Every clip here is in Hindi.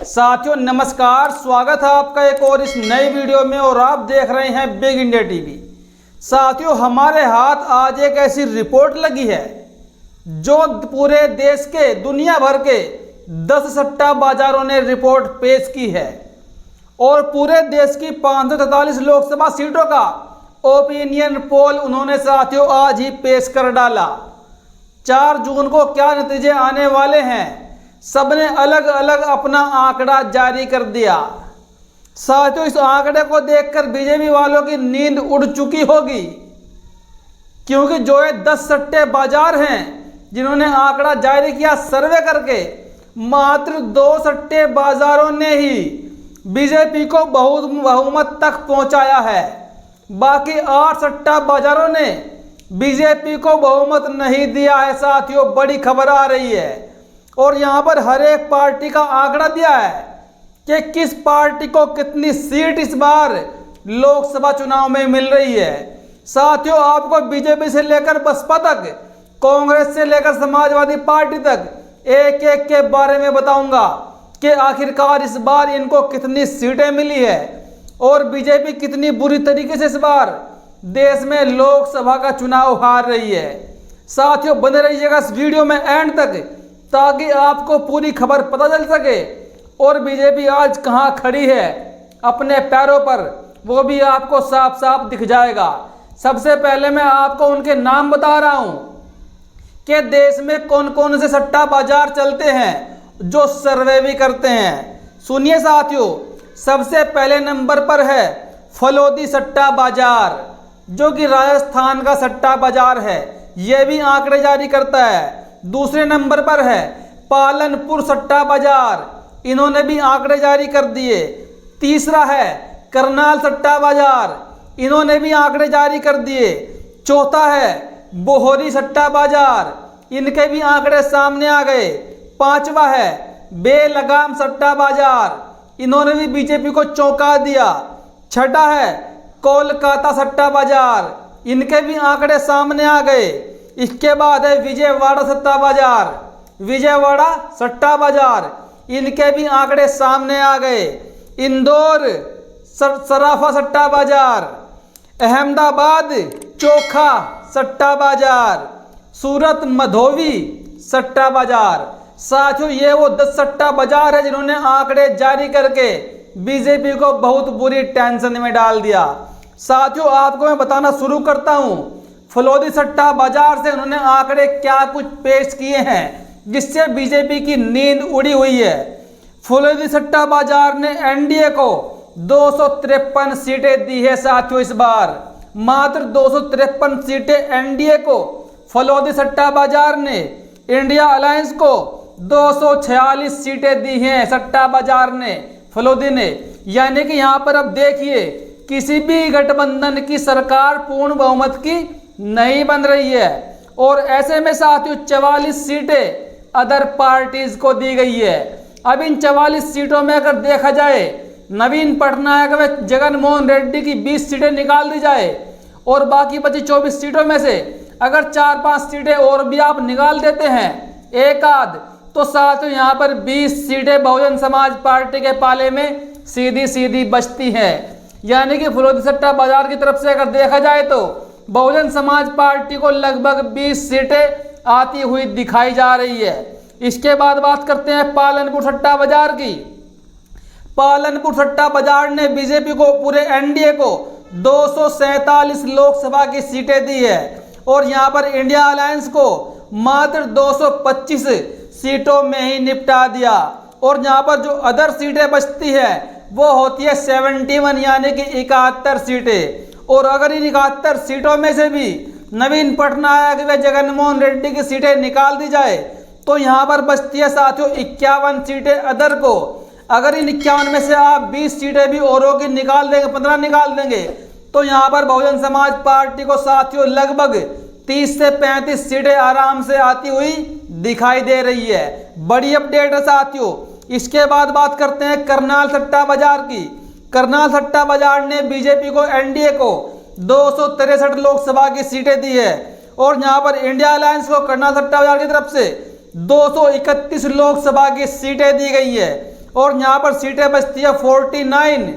साथियों नमस्कार, स्वागत है आपका एक और इस नई वीडियो में और आप देख रहे हैं बिग इंडिया टीवी। साथियों हमारे हाथ आज एक ऐसी रिपोर्ट लगी है जो पूरे देश के दुनिया भर के 10 सट्टा बाजारों ने रिपोर्ट पेश की है और पूरे देश की 543 लोकसभा सीटों का ओपिनियन पोल उन्होंने साथियों आज ही पेश कर डाला। 4 जून को क्या नतीजे आने वाले हैं, सबने अलग अलग अपना आंकड़ा जारी कर दिया। साथियों इस आंकड़े को देखकर बीजेपी वालों की नींद उड़ चुकी होगी, क्योंकि जो ये 10 सट्टे बाजार हैं जिन्होंने आंकड़ा जारी किया सर्वे करके, मात्र 2 सट्टे बाजारों ने ही बीजेपी को बहुमत तक पहुंचाया है। बाकी 8 सट्टा बाजारों ने बीजेपी को बहुमत नहीं दिया है। साथियों बड़ी खबर आ रही है और यहां पर हर एक पार्टी का आंकड़ा दिया है कि किस पार्टी को कितनी सीट इस बार लोकसभा चुनाव में मिल रही है। साथियों आपको बीजेपी से लेकर बसपा तक, कांग्रेस से लेकर समाजवादी पार्टी तक एक एक के बारे में बताऊंगा कि आखिरकार इस बार इनको कितनी सीटें मिली है और बीजेपी कितनी बुरी तरीके से इस बार देश में लोकसभा का चुनाव हार रही है। साथियों बने रहिएगा इस वीडियो में एंड तक, ताकि आपको पूरी खबर पता चल सके और बीजेपी आज कहां खड़ी है अपने पैरों पर, वो भी आपको साफ साफ दिख जाएगा। सबसे पहले मैं आपको उनके नाम बता रहा हूं कि देश में कौन कौन से सट्टा बाजार चलते हैं जो सर्वे भी करते हैं। सुनिए साथियों, सबसे पहले नंबर पर है फलोदी सट्टा बाजार, जो कि राजस्थान का सट्टा बाजार है, यह भी आंकड़े जारी करता है। दूसरे नंबर पर है पालनपुर सट्टा बाजार, इन्होंने भी आंकड़े जारी कर दिए। तीसरा है करनाल सट्टा बाजार, इन्होंने भी आंकड़े जारी कर दिए। चौथा है बोहरी सट्टा बाजार, इनके भी आंकड़े सामने आ गए। पांचवा है बेलगाम सट्टा बाजार, इन्होंने भी बीजेपी को चौंका दिया। छठा है कोलकाता सट्टा बाजार, इनके भी आंकड़े सामने आ गए। इसके बाद है विजयवाड़ा सट्टा बाजार, विजयवाड़ा सट्टा बाजार, इनके भी आंकड़े सामने आ गए। इंदौर सराफा सट्टा बाजार, अहमदाबाद चोखा सट्टा बाजार, सूरत मधोवी सट्टा बाजार। साथियों ये वो 10 सट्टा बाजार है जिन्होंने आंकड़े जारी करके बीजेपी को बहुत बुरी टेंशन में डाल दिया। साथियों आपको मैं बताना शुरू करता हूं फलोदी सट्टा बाजार से उन्होंने आंकड़े क्या कुछ पेश किए हैं जिससे बीजेपी की नींद उड़ी हुई है। फलोदी सट्टा बाजार ने एनडीए को 253 सीटें दी है। साथियों इस बार मात्र 253 सीटें एनडीए को फलोदी सट्टा बाजार ने, इंडिया अलायंस को 246 सीटें दी हैं सट्टा बाजार ने, फलोदी ने। यानी कि यहां पर अब देखिए किसी भी गठबंधन की सरकार पूर्ण बहुमत की नहीं बन रही है और ऐसे में साथियों 44 सीटें अदर पार्टीज को दी गई है। अब इन 44 सीटों में अगर देखा जाए नवीन पटनायक व जगन मोहन रेड्डी की 20 सीटें निकाल दी जाए और बाकी बची 24 सीटों में से अगर 4-5 सीटें और भी आप निकाल देते हैं एक आध, तो साथियों यहाँ पर 20 सीटें बहुजन समाज पार्टी के पाले में सीधी सीधी बचती हैं। यानी कि फलोदी सट्टा बाजार की तरफ से अगर देखा जाए तो बहुजन समाज पार्टी को लगभग 20 सीटें आती हुई दिखाई जा रही है। इसके बाद बात करते हैं पालनपुर सट्टा बाजार की। पालनपुर सट्टा बाजार ने बीजेपी को, पूरे एनडीए को 247 लोकसभा की सीटें दी है और यहाँ पर इंडिया अलायंस को मात्र 225 सीटों में ही निपटा दिया। और यहाँ पर जो अदर सीटें बचती है वो होती है 71 यानी कि 71 सीटें। और अगर इन 71 सीटों में से भी नवीन पटनायक व जगनमोहन रेड्डी की सीटें निकाल दी जाए तो यहाँ पर बचती है साथियों 51 सीटें अदर को। अगर इन 51 में से आप 20 सीटें भी औरों की निकाल देंगे, 15 निकाल देंगे, तो यहाँ पर बहुजन समाज पार्टी को साथियों लगभग 30 से 35 सीटें आराम से आती हुई दिखाई दे रही है। बड़ी अपडेट है साथियों। इसके बाद बात करते हैं करनाल सट्टा बाजार की। करनाल सट्टा बाजार ने बीजेपी को, एनडीए को 263 लोकसभा की सीटें दी है और यहाँ पर इंडिया अलायंस को करनाल सट्टा बाजार की तरफ से 231 लोकसभा की सीटें दी गई है और यहाँ पर सीटें बचती है 49,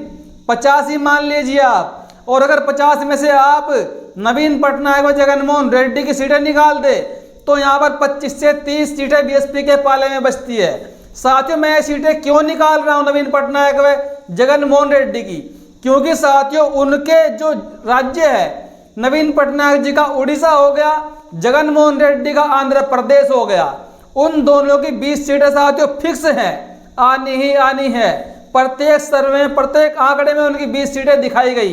50 ही मान लीजिए आप। और अगर 50 में से आप नवीन पटनायक व जगनमोहन रेड्डी की सीटें निकाल दे तो यहाँ पर 25 से 30 सीटें बीएसपी के पाले में बचती है। साथियों, मैं ये सीटें क्यों निकाल रहा हूँ नवीन पटनायक व जगनमोहन रेड्डी की? क्योंकि साथियों उनके जो राज्य है, नवीन पटनायक जी का उड़ीसा हो गया, जगनमोहन रेड्डी का आंध्र प्रदेश हो गया। उन दोनों की 20 सीटें साथियों फिक्स हैं, आनी ही आनी है। प्रत्येक सर्वे, प्रत्येक आंकड़े में उनकी 20 सीटें दिखाई गई,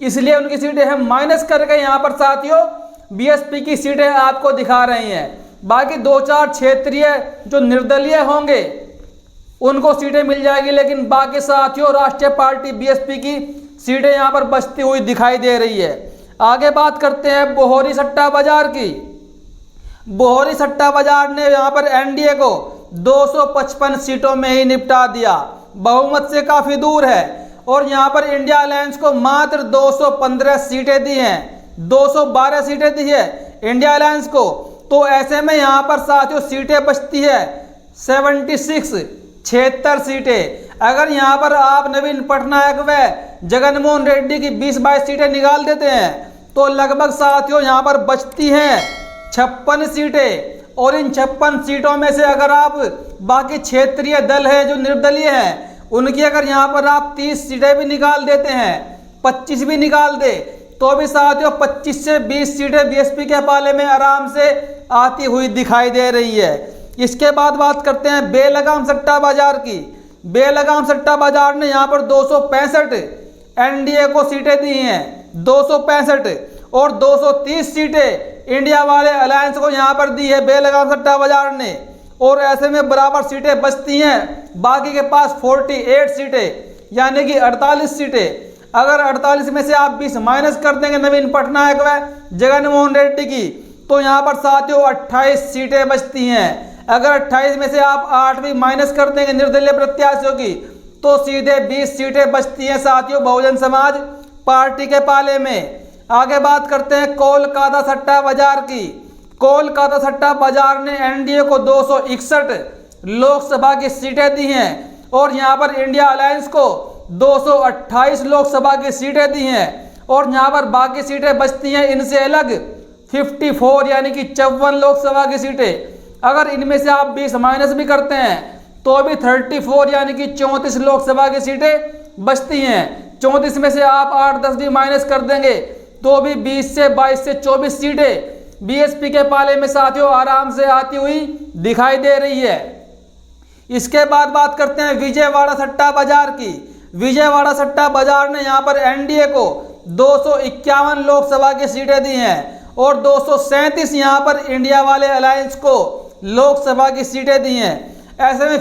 इसलिए उनकी सीटें हम माइनस करके यहाँ पर साथियों बीएसपी की सीटें आपको दिखा रही हैं। बाकी 2-4 क्षेत्रीय जो निर्दलीय होंगे उनको सीटें मिल जाएगी, लेकिन बाकी साथियों राष्ट्रीय पार्टी बीएसपी की सीटें यहाँ पर बचती हुई दिखाई दे रही है। आगे बात करते हैं बोहरी सट्टा बाजार की। बोहरी सट्टा बाजार ने यहाँ पर एनडीए को 255 सीटों में ही निपटा दिया, बहुमत से काफी दूर है। और यहाँ पर इंडिया अलायंस को मात्र 215 सीटें दी हैं, 212 सीटें दी है इंडिया अलायंस को। तो ऐसे में यहाँ पर साथियों सीटें बचती है 76 सीटें। अगर यहाँ पर आप नवीन पटनायक व जगनमोहन रेड्डी की 20-22 सीटें निकाल देते हैं तो लगभग साथियों यहाँ पर बचती हैं 56 सीटें। और इन 56 सीटों में से अगर आप बाकी क्षेत्रीय दल है जो निर्दलीय हैं उनकी अगर यहाँ पर आप 30 सीटें भी निकाल देते हैं, 25 भी निकाल दे तो भी साथियों 25 से 20 सीटें बीएसपी के पाले में आराम से आती हुई दिखाई दे रही है। इसके बाद बात करते हैं बेलगाम सट्टा बाजार की। बेलगाम सट्टा बाजार ने यहाँ पर 265 एनडीए को सीटें दी हैं, 265, और 230 सीटें इंडिया वाले अलायंस को यहाँ पर दी है बेलगाम सट्टा बाजार ने। और ऐसे में बराबर सीटें बचती हैं, बाकी के पास 48 सीटें यानी कि 48 सीटें। अगर 48 में से आप 20 माइनस कर देंगे नवीन पटनायक व जगनमोहन रेड्डी की तो यहाँ पर साथियों 28 सीटें बचती हैं। अगर 28 में से आप 8 भी माइनस कर देंगे निर्दलीय प्रत्याशियों की तो सीधे 20 सीटें बचती हैं साथियों बहुजन समाज पार्टी के पाले में। आगे बात करते हैं कोलकाता सट्टा बाजार की। कोलकाता सट्टा बाजार ने एनडीए को 261 लोकसभा की सीटें दी हैं और यहाँ पर इंडिया अलायंस को 228 लोकसभा की सीटें दी हैं। और यहाँ पर बाकी सीटें बचती हैं इनसे अलग 54 यानी कि 54 लोकसभा की सीटें। अगर इनमें से आप 20 माइनस भी करते हैं तो भी 34 यानी कि 34 लोकसभा की सीटें बचती हैं। 34 में से आप 8-10 भी माइनस कर देंगे तो भी 20 से 22 से 24 सीटें बीएसपी के पाले में साथियों आराम से आती हुई दिखाई दे रही है। इसके बाद बात करते हैं विजयवाड़ा सट्टा बाजार की। विजयवाड़ा सट्टा बाजार ने यहाँ पर एनडीए को 251 लोकसभा की सीटें दी हैं और 237 यहाँ पर इंडिया वाले अलायंस को लोकसभा की सीटें दी हैं। ऐसे में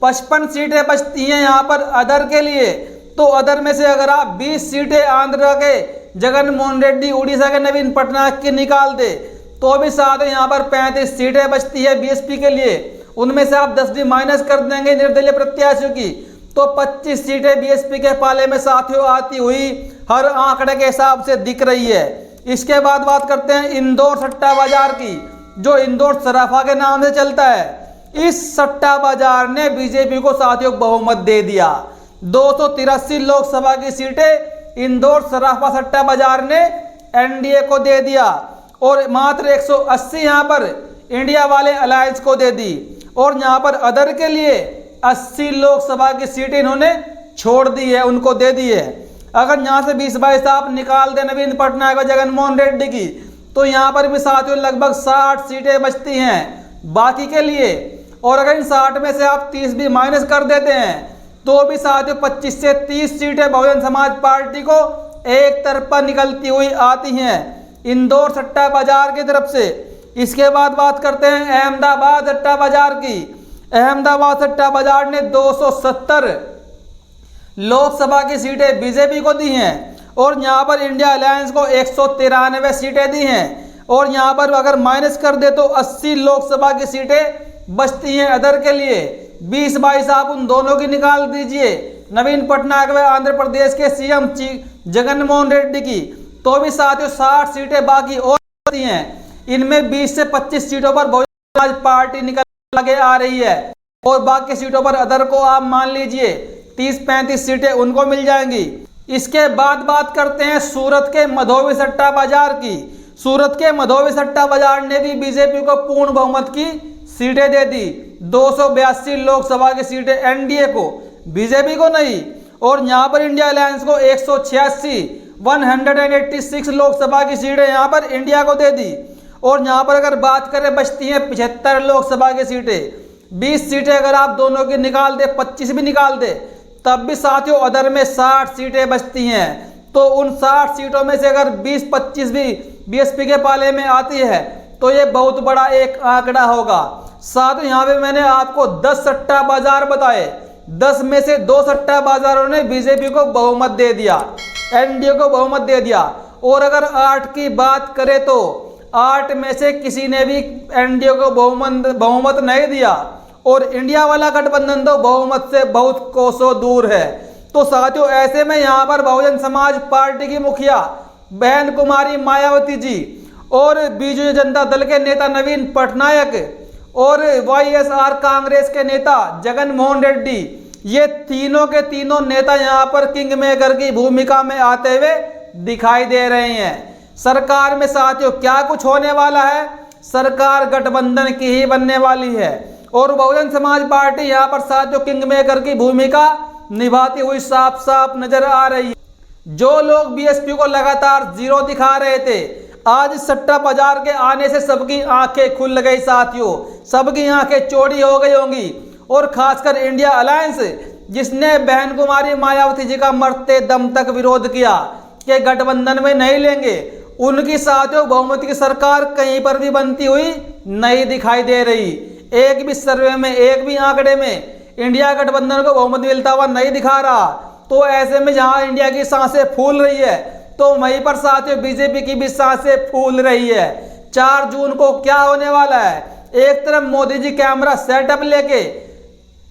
55 सीटें बचती हैं यहाँ पर अदर के लिए। तो अदर में से अगर आप 20 सीटें आंध्र के जगनमोहन रेड्डी, उड़ीसा के नवीन पटनायक की निकाल दे तो भी साथ यहाँ पर 35 सीटें बचती है बीएसपी के लिए। उनमें से आप 10 भी माइनस कर देंगे निर्दलीय प्रत्याशियों की तो 25 सीटें बीएसपी के पाले में साथियों आती हुई हर आंकड़े के हिसाब से दिख रही है। इसके बाद बात करते हैं इंदौर सट्टा बाजार की, जो इंदौर सराफा के नाम से चलता है। इस सट्टा बाजार ने बीजेपी को साथियों बहुमत दे दिया। 283 लोकसभा की सीटें इंदौर सराफा सट्टा बाजार ने एनडीए को दे दिया और मात्र 180 यहाँ पर इंडिया वाले अलायंस को दे दी। और यहाँ पर अदर के लिए 80 लोकसभा की सीटें इन्होंने छोड़ दी है, उनको दे दी है। अगर यहाँ से 20-22 आप निकाल दें नवीन पटनायक और जगनमोहन रेड्डी की तो यहाँ पर भी साथियों लगभग 60 सीटें बचती हैं बाकी के लिए। और अगर इन 60 में से आप 30 भी माइनस कर देते हैं तो भी साथियों 25 से 30 सीटें बहुजन समाज पार्टी को एक तरफा निकलती हुई आती हैं इंदौर सट्टा बाजार की तरफ से। इसके बाद बात करते हैं अहमदाबाद सट्टा बाजार की। अहमदाबाद सट्टा बाजार ने 270 लोकसभा की सीटें बीजेपी को दी हैं और यहाँ पर इंडिया अलायंस को 193 सीटें दी हैं। और यहाँ पर अगर माइनस कर दे तो 80 लोकसभा की सीटें बचती हैं अदर के लिए। 20-22 आप उन दोनों की निकाल दीजिए नवीन पटनायक व आंध्र प्रदेश के सीएम जगनमोहन रेड्डी की तो भी साथियों 60 सीटें बाकी और बचती हैं। इनमें 20 से 25 सीटों पर बहुजन समाज पार्टी निकल आगे आ रही है और बाकी सीटों पर अदर को आप मान लीजिए 30-35 सीटें उनको मिल जाएंगी। इसके बाद बात करते हैं सूरत के मधोबी सट्टा बाजार की। सूरत के मधोबी सट्टा बाजार ने भी बीजेपी को पूर्ण बहुमत की सीटें दे दी। 282 लोकसभा की सीटें एनडीए को, बीजेपी को नहीं। और यहाँ पर इंडिया अलायंस को 186 लोकसभा की सीटें यहाँ पर इंडिया को दे दी। और यहाँ पर अगर बात करें बचती हैं 75 लोकसभा की सीटें। 20 सीटें अगर आप दोनों की निकाल दे, 25 भी निकाल दे, तब भी साथियों अदर में 60 सीटें बचती हैं। तो उन 60 सीटों में से अगर 20-25 भी बीएसपी के पाले में आती है तो ये बहुत बड़ा एक आंकड़ा होगा। साथ ही यहाँ पे मैंने आपको 10 सट्टा बाजार बताए, 10 में से 2 सट्टा बाजारों ने बीजेपी को बहुमत दे दिया, एनडीए को बहुमत दे दिया। और अगर 8 की बात करें तो 8 में से किसी ने भी एनडीए को बहुमत नहीं दिया। और इंडिया वाला गठबंधन तो बहुमत से बहुत कोसों दूर है। तो साथियों ऐसे में यहाँ पर बहुजन समाज पार्टी की मुखिया बहन कुमारी मायावती जी और बीजू जनता दल के नेता नवीन पटनायक और वाईएसआर कांग्रेस के नेता जगन मोहन रेड्डी, ये तीनों के तीनों नेता यहाँ पर किंग मेकर की भूमिका में आते हुए दिखाई दे रहे हैं। सरकार में साथियों क्या कुछ होने वाला है, सरकार गठबंधन की ही बनने वाली है। और बहुजन समाज पार्टी यहाँ पर साथियों किंग मेकर की भूमिका निभाती हुई साफ साफ नजर आ रही है। जो लोग बीएसपी को लगातार जीरो दिखा रहे थे, आज सट्टा बाजार के आने से सबकी आंखें खुल गई साथियों, सबकी आंखें चौड़ी हो गई होंगी। और खासकर इंडिया अलायंस, जिसने बहन कुमारी मायावती जी का मरते दम तक विरोध किया कि गठबंधन में नहीं लेंगे, उनकी साथियों बहुमत की सरकार कहीं पर भी बनती हुई नहीं दिखाई दे रही। एक भी सर्वे में, एक भी आंकड़े में इंडिया गठबंधन को बहुमत मिलता हुआ नहीं दिखा रहा। तो ऐसे में जहां इंडिया की सांसें फूल रही है तो वहीं पर साथियों बीजेपी की भी सांसें फूल रही है। 4 जून को क्या होने वाला है, एक तरफ मोदी जी कैमरा सेटअप लेके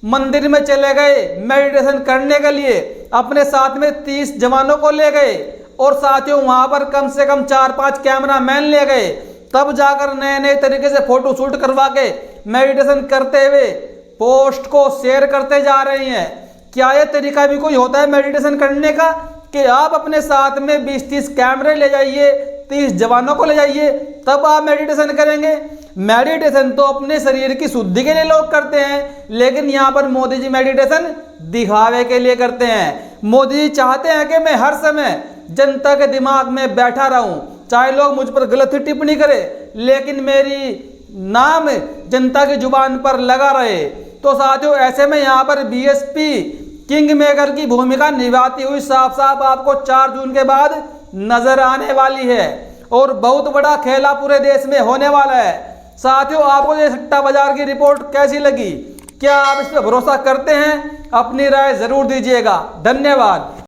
मंदिर में चले गए मेडिटेशन करने के लिए, अपने साथ में 30 जवानों को ले गए और साथियों वहां पर कम से कम 4-5 कैमरा मैन ले गए, तब जाकर नए नए तरीके से फोटो शूट करवा के मेडिटेशन करते हुए पोस्ट को शेयर करते जा रही हैं। क्या यह तरीका भी कोई होता है मेडिटेशन करने का कि आप अपने साथ में 20-30 कैमरे ले जाइए, 30 जवानों को ले जाइए, तब आप मेडिटेशन करेंगे? मेडिटेशन तो अपने शरीर की शुद्धि के लिए लोग करते हैं, लेकिन यहाँ पर मोदी जी मेडिटेशन दिखावे के लिए करते हैं। मोदी जी चाहते हैं कि मैं हर समय जनता के दिमाग में बैठा रहूं, चाहे लोग मुझ पर गलत ही टिप्पणी करें, लेकिन मेरी नाम जनता की जुबान पर लगा रहे। तो साथियों ऐसे में यहाँ पर बीएसपी किंग मेकर की भूमिका निभाती हुई साफ साफ आपको 4 जून के बाद नजर आने वाली है। और बहुत बड़ा खेला पूरे देश में होने वाला है। साथियों आपको ये सट्टा बाजार की रिपोर्ट कैसी लगी, क्या आप इस पर भरोसा करते हैं? अपनी राय जरूर दीजिएगा। धन्यवाद।